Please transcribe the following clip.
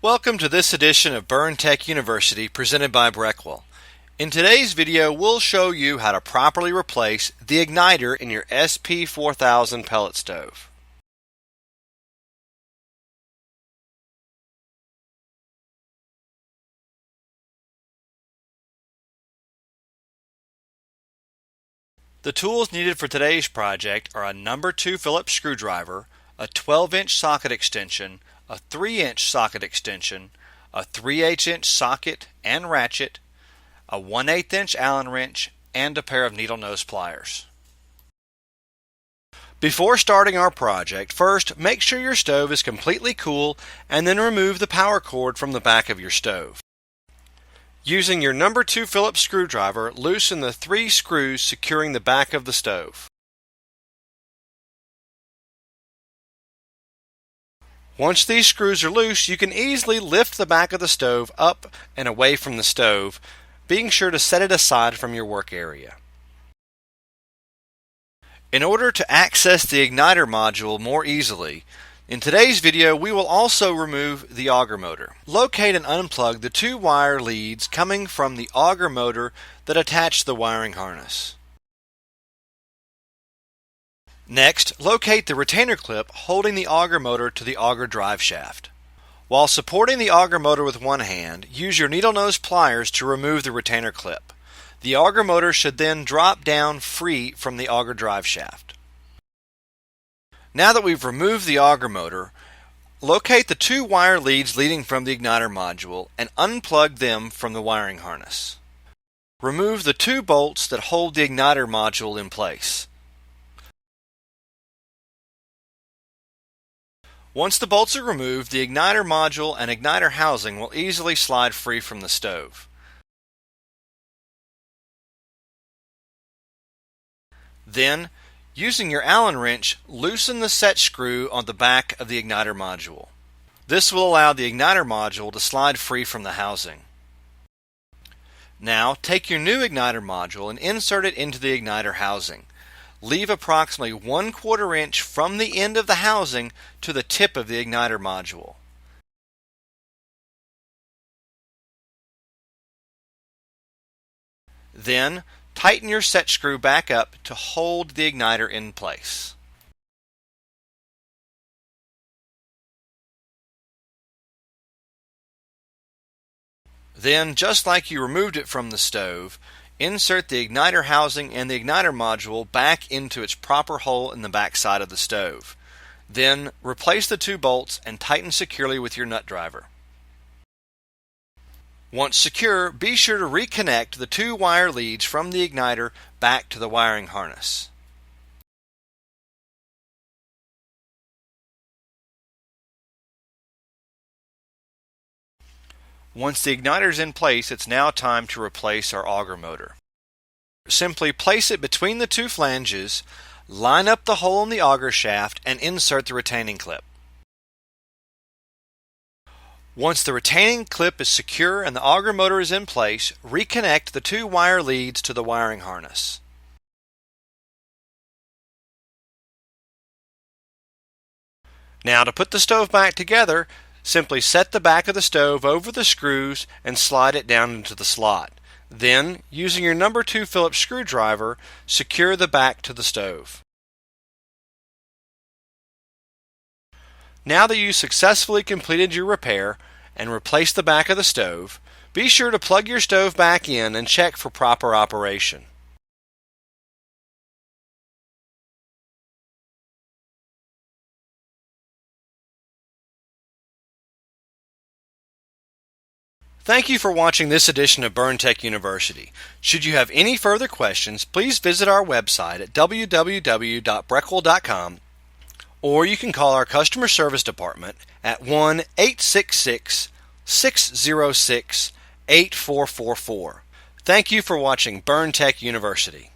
Welcome to this edition of Burn Tech University presented by Breckwell. In today's video, we'll show you how to properly replace the igniter in your SP4000 pellet stove. The tools needed for today's project are a number 2 Phillips screwdriver, a 12-inch socket extension, a 3-inch socket extension, a 3/8 inch socket and ratchet, a 1/8 inch Allen wrench, and a pair of needle nose pliers. Before starting our project, first make sure your stove is completely cool and then remove the power cord from the back of your stove. Using your number 2 Phillips screwdriver, loosen the 3 screws securing the back of the stove. Once these screws are loose, you can easily lift the back of the stove up and away from the stove, being sure to set it aside from your work area. In order to access the igniter module more easily, in today's video we will also remove the auger motor. Locate and unplug the 2 wire leads coming from the auger motor that attach the wiring harness. Next, locate the retainer clip holding the auger motor to the auger drive shaft. While supporting the auger motor with one hand, use your needle nose pliers to remove the retainer clip. The auger motor should then drop down free from the auger drive shaft. Now that we've removed the auger motor, locate the 2 wire leads leading from the igniter module and unplug them from the wiring harness. Remove the 2 bolts that hold the igniter module in place. Once the bolts are removed, the igniter module and igniter housing will easily slide free from the stove. Then, using your Allen wrench, loosen the set screw on the back of the igniter module. This will allow the igniter module to slide free from the housing. Now, take your new igniter module and insert it into the igniter housing. Leave approximately 1/4 inch from the end of the housing to the tip of the igniter module. Then, tighten your set screw back up to hold the igniter in place. Then, just like you removed it from the stove, insert the igniter housing and the igniter module back into its proper hole in the back side of the stove. Then, replace the 2 bolts and tighten securely with your nut driver. Once secure, be sure to reconnect the 2 wire leads from the igniter back to the wiring harness. Once the igniter is in place, it's now time to replace our auger motor. Simply place it between the 2 flanges, line up the hole in the auger shaft, and insert the retaining clip. Once the retaining clip is secure and the auger motor is in place, reconnect the 2 wire leads to the wiring harness. Now, to put the stove back together, simply set the back of the stove over the screws and slide it down into the slot. Then, using your number 2 Phillips screwdriver, secure the back to the stove. Now that you've successfully completed your repair and replaced the back of the stove, be sure to plug your stove back in and check for proper operation. Thank you for watching this edition of Burn Tech University. Should you have any further questions, please visit our website at www.breckwell.com, or you can call our customer service department at 1-866-606-8444. Thank you for watching Burn Tech University.